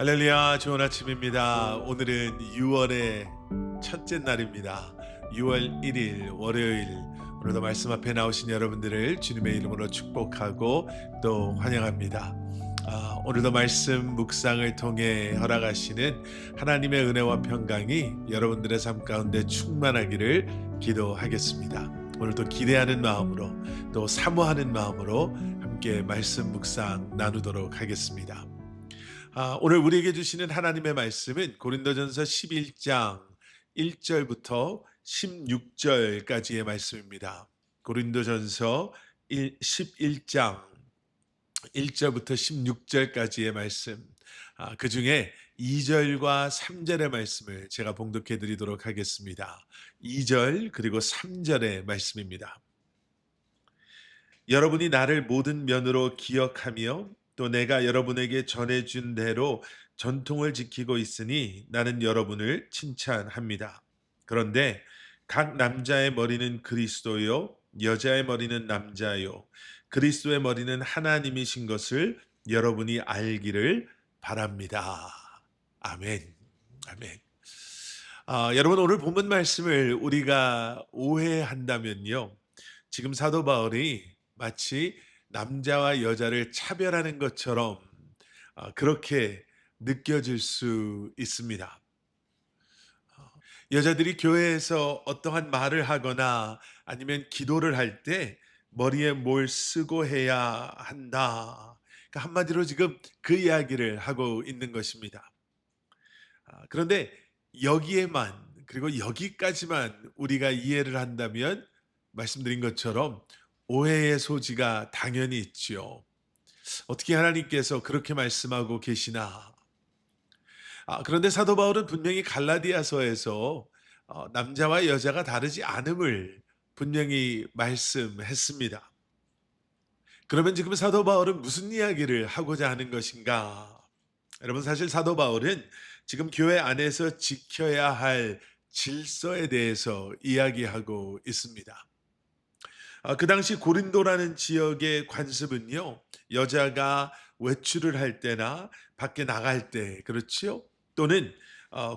할렐루야, 좋은 아침입니다. 오늘은 6월의 첫째 날입니다. 6월 1일 월요일. 오늘도 말씀 앞에 나오신 여러분들을 주님의 이름으로 축복하고 또 환영합니다. 오늘도 말씀 묵상을 통해 허락하시는 하나님의 은혜와 평강이 여러분들의 삶 가운데 충만하기를 기도하겠습니다. 오늘도 기대하는 마음으로 또 사모하는 마음으로 함께 말씀 묵상 나누도록 하겠습니다. 오늘 우리에게 주시는 하나님의 말씀은 고린도전서 11장 1절부터 16절까지의 말씀입니다. 고린도전서 11장 1절부터 16절까지의 말씀, 그 중에 2절과 3절의 말씀을 제가 봉독해 드리도록 하겠습니다. 2절 그리고 3절의 말씀입니다. 여러분이 나를 모든 면으로 기억하며 또 내가 여러분에게 전해준 대로 전통을 지키고 있으니 나는 여러분을 칭찬합니다. 그런데 각 남자의 머리는 그리스도요, 여자의 머리는 남자요, 그리스도의 머리는 하나님이신 것을 여러분이 알기를 바랍니다. 아멘. 아멘. 여러분, 오늘 본문 말씀을 우리가 오해한다면요, 지금 사도 바울이 마치 남자와 여자를 차별하는 것처럼 그렇게 느껴질 수 있습니다. 여자들이 교회에서 어떠한 말을 하거나 아니면 기도를 할 때 머리에 뭘 쓰고 해야 한다. 그러니까 한마디로 지금 그 이야기를 하고 있는 것입니다. 그런데 여기에만, 그리고 여기까지만 우리가 이해를 한다면 말씀드린 것처럼 오해의 소지가 당연히 있지요. 어떻게 하나님께서 그렇게 말씀하고 계시나? 그런데 사도 바울은 분명히 갈라디아서에서 남자와 여자가 다르지 않음을 분명히 말씀했습니다. 그러면 지금 사도 바울은 무슨 이야기를 하고자 하는 것인가? 여러분, 사실 사도 바울은 지금 교회 안에서 지켜야 할 질서에 대해서 이야기하고 있습니다. 그 당시 고린도라는 지역의 관습은요, 여자가 외출을 할 때나 밖에 나갈 때, 그렇지요? 또는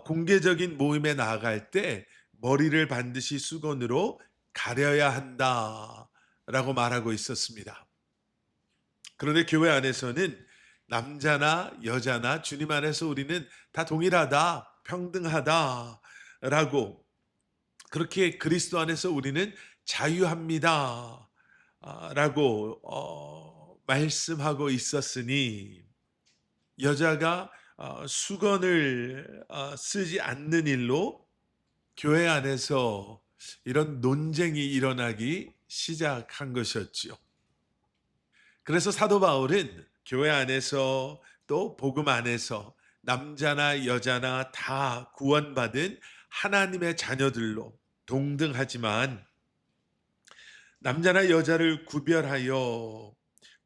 공개적인 모임에 나갈 때 머리를 반드시 수건으로 가려야 한다라고 말하고 있었습니다. 그런데 교회 안에서는 남자나 여자나 주님 안에서 우리는 다 동일하다, 평등하다라고, 그렇게 그리스도 안에서 우리는 자유합니다. 라고 말씀하고 있었으니, 여자가 수건을 쓰지 않는 일로 교회 안에서 이런 논쟁이 일어나기 시작한 것이었지요. 그래서 사도 바울은 교회 안에서 또 복음 안에서 남자나 여자나 다 구원받은 하나님의 자녀들로 동등하지만 남자나 여자를 구별하여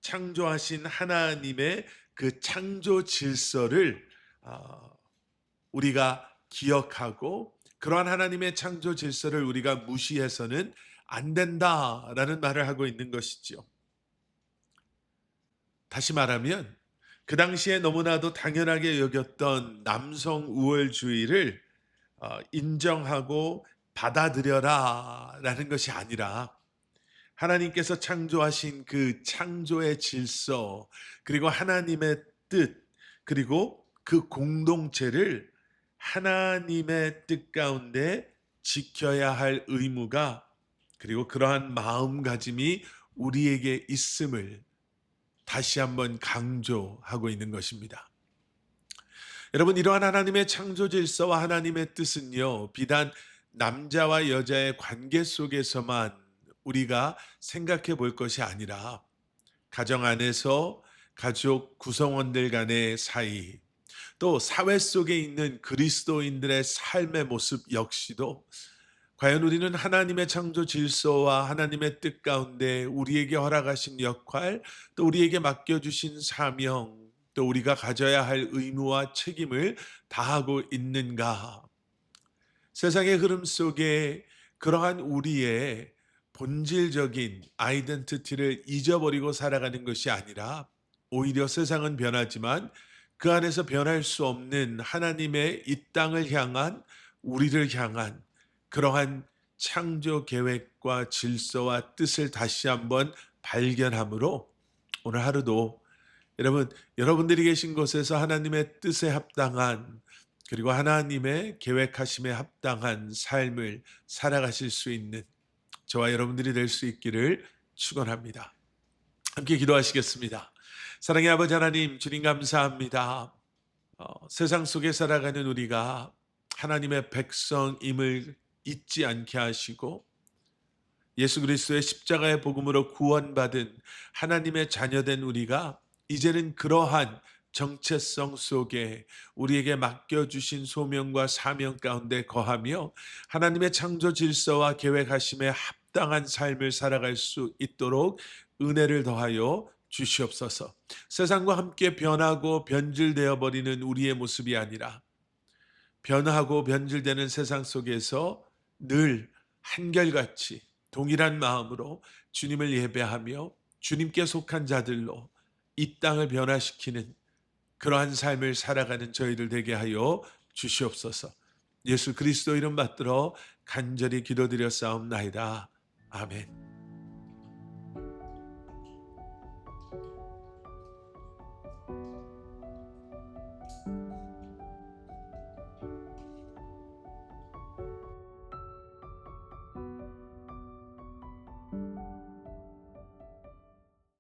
창조하신 하나님의 그 창조 질서를 우리가 기억하고, 그러한 하나님의 창조 질서를 우리가 무시해서는 안 된다라는 말을 하고 있는 것이지요. 다시 말하면 그 당시에 너무나도 당연하게 여겼던 남성 우월주의를 인정하고 받아들여라 라는 것이 아니라, 하나님께서 창조하신 그 창조의 질서, 그리고 하나님의 뜻, 그리고 그 공동체를 하나님의 뜻 가운데 지켜야 할 의무가, 그리고 그러한 마음가짐이 우리에게 있음을 다시 한번 강조하고 있는 것입니다. 여러분, 이러한 하나님의 창조 질서와 하나님의 뜻은요, 비단 남자와 여자의 관계 속에서만 우리가 생각해 볼 것이 아니라, 가정 안에서 가족 구성원들 간의 사이, 또 사회 속에 있는 그리스도인들의 삶의 모습 역시도 과연 우리는 하나님의 창조 질서와 하나님의 뜻 가운데 우리에게 허락하신 역할, 또 우리에게 맡겨주신 사명, 또 우리가 가져야 할 의무와 책임을 다하고 있는가? 세상의 흐름 속에 그러한 우리의 본질적인 아이덴티티를 잊어버리고 살아가는 것이 아니라, 오히려 세상은 변하지만 그 안에서 변할 수 없는 하나님의 이 땅을 향한, 우리를 향한 그러한 창조 계획과 질서와 뜻을 다시 한번 발견함으로 오늘 하루도 여러분들이 계신 곳에서 하나님의 뜻에 합당한, 그리고 하나님의 계획하심에 합당한 삶을 살아가실 수 있는 저와 여러분들이 될 수 있기를 축원합니다. 함께 기도하시겠습니다. 사랑의 아버지 하나님, 주님 감사합니다. 세상 속에 살아가는 우리가 하나님의 백성임을 잊지 않게 하시고 예수 그리스도의 십자가의 복음으로 구원받은 하나님의 자녀된 우리가 이제는 그러한 정체성 속에 우리에게 맡겨주신 소명과 사명 가운데 거하며 하나님의 창조 질서와 계획하심에 합당한 삶을 살아갈 수 있도록 은혜를 더하여 주시옵소서. 세상과 함께 변하고 변질되어 버리는 우리의 모습이 아니라 변하고 변질되는 세상 속에서 늘 한결같이 동일한 마음으로 주님을 예배하며 주님께 속한 자들로 이 땅을 변화시키는 그러한 삶을 살아가는 저희들 되게 하여 주시옵소서. 예수 그리스도 이름 받들어 간절히 기도드려 싸움나이다. 아멘.